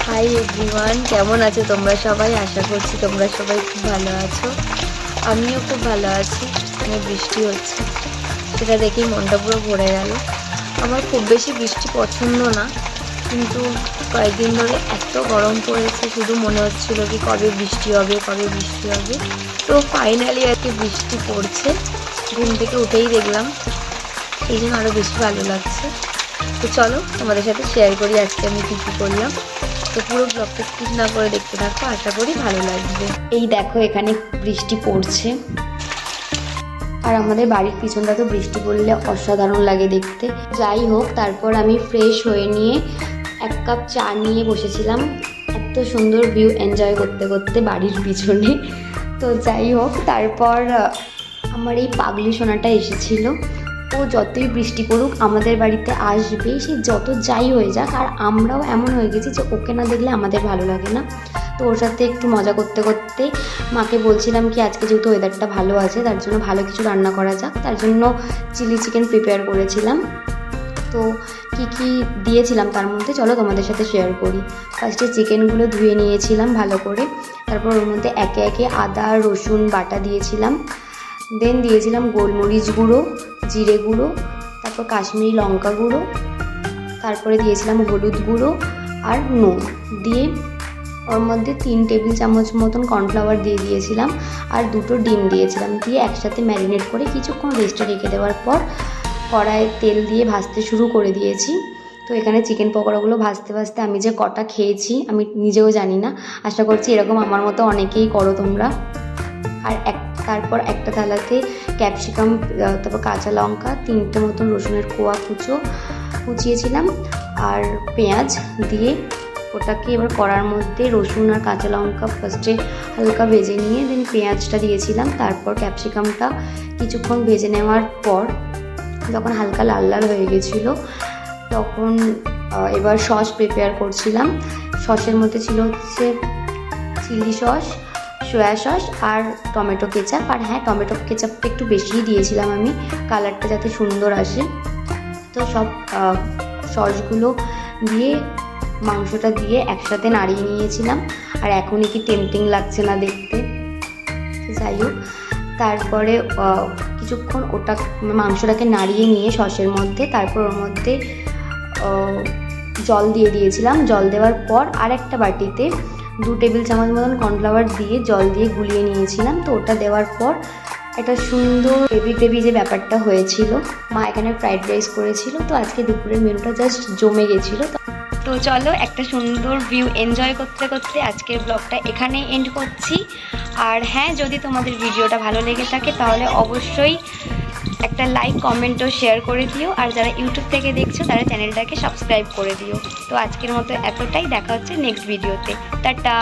Hi everyone, কেমন আছো তোমরা সবাই? আশা করছি তোমরা সবাই খুব ভালো আছো। আমিও খুব ভালো আছি। এখানে বৃষ্টি হচ্ছে, সেটা দেখেই মনটা পুরো ভরে গেল। আমার খুব বেশি বৃষ্টি পছন্দ না, কিন্তু কয়েকদিন ধরে এত গরম পড়েছে, শুধু মনে হচ্ছিল কি কবে বৃষ্টি হবে, কবে বৃষ্টি হবে। তো ফাইনালি আর কি বৃষ্টি পড়ছে। ঘুম থেকে উঠেই দেখলাম, এই জন্য আরও বেশি ভালো লাগছে। তো চলো তোমাদের সাথে শেয়ার করি আজকে আমি কী কী করলাম। তো পুরো ব্লগটা স্কিপ না করে দেখতে থাকো, আশা করি ভালো লাগবে। এই দেখো এখানে বৃষ্টি পড়ছে, আর আমাদের বাড়ির পিছনটা তো বৃষ্টি পড়লে অসাধারণ লাগে দেখতে। যাই হোক, তারপর আমি ফ্রেশ হয়ে নিয়ে 1 কাপ চা নিয়ে বসেছিলাম এত সুন্দর ভিউ এনজয় করতে করতে বাড়ির পিছনে। তো যাই হোক, তারপর আমার এই পাগলি সোনাটা এসেছিল। ও যতই বৃষ্টি পড়ুক আমাদের বাড়িতে আসবে, সে যত যাই হয়ে যাক। আর আমরাও এমন হয়ে গেছি যে ওকে না দেখলে আমাদের ভালো লাগে না। তো ওর সাথে একটু মজা করতে করতে মাকে বলছিলাম কি আজকে যেহেতু ওয়েদারটা ভালো আছে, তার জন্য ভালো কিছু রান্না করা যাক। তার জন্য চিলি চিকেন প্রিপেয়ার করেছিলাম। তো কি কি দিয়েছিলাম তার মধ্যে চলো তোমাদের সাথে শেয়ার করি। ফার্স্টে চিকেনগুলো ধুয়ে নিয়েছিলাম ভালো করে, তারপর ওর মধ্যে একে একে আদা রসুন বাটা দিয়েছিলাম। দেন দিয়েছিলাম গোলমরিচ গুঁড়ো, জিরে গুঁড়ো, তারপর কাশ্মীরি লঙ্কা গুঁড়ো, তারপরে দিয়েছিলাম হলুদ গুঁড়ো আর নুন দিয়ে ওর মধ্যে 3 টেবিল চামচ মতন কর্নফ্লাওয়ার দিয়ে দিয়েছিলাম, আর 2টো ডিম দিয়েছিলাম। দিয়ে একসাথে ম্যারিনেট করে কিছুক্ষণ রেস্টে রেখে দেওয়ার পর কড়াইয়ে তেল দিয়ে ভাজতে শুরু করে দিয়েছি। তো এখানে চিকেন পকোড়াগুলো ভাজতে ভাজতে আমি যে কটা খেয়েছি আমি নিজেও জানি না। আশা করছি এরকম আমার মতো অনেকেই করো তোমরা। আর তারপর একটা থালাতে ক্যাপসিকাম, তারপর কাঁচা লঙ্কা, 3টে মতন রসুনের কোয়া কুচিয়েছিলাম, আর পেঁয়াজ দিয়ে ওটাকে এবার কড়ার মধ্যে রসুন আর কাঁচা লঙ্কা ফার্স্টে হালকা ভেজে নিয়ে দেন পেঁয়াজটা দিয়েছিলাম। তারপর ক্যাপসিকামটা কিছুক্ষণ ভেজে নেওয়ার পর যখন হালকা লাল লাল হয়ে গেছিলো তখন এবার সস প্রিপেয়ার করছিলাম। সসের মধ্যে ছিল হচ্ছে চিলি সস, সয়া সস আর টমেটো কেচাপ। আর হ্যাঁ, টমেটো কেচাপটা একটু বেশিই দিয়েছিলাম আমি, কালারটা যাতে সুন্দর আসে। তো সব সসগুলো দিয়ে মাংসটা দিয়ে একসাথে নাড়িয়ে নিয়েছিলাম। আর এখনই কি টেম্পটিং লাগছে না দেখতে। যাই হোক, তারপরে কিছুক্ষণ ওটা মাংসটাকে নাড়িয়ে নিয়ে সসের মধ্যে তারপর ওর মধ্যে জল দিয়ে দিয়েছিলাম। জল দেওয়ার পর আর একটা বাটিতে 2 টেবিল চামচ মতন কর্নফ্লাওয়ার দিয়ে জল দিয়ে গুলিয়ে নিয়েছিলাম। তো ওটা দেওয়ার পর একটা সুন্দর গ্রেভি গ্রেভি যে ব্যাপারটা হয়েছিল। মা এখানে ফ্রাইড রাইস করেছিল। তো আজকে দুপুরের মেনুটা জাস্ট জমে গেছিলো। তো চলো একটা সুন্দর ভিউ এনজয় করতে করতে আজকের ব্লগটা এখানে এন্ড করছি। আর হ্যাঁ, যদি তোমাদের ভিডিওটা ভালো লেগে থাকে তাহলে অবশ্যই একটা লাইক কমেন্ট ও শেয়ার করে দিও। আর যারা ইউটিউব থেকে দেখছো তারা চ্যানেলটাকে সাবস্ক্রাইব করে দিও। তো আজকের মতো এতটাই, দেখা হচ্ছে নেক্সট ভিডিওতে। টাটা।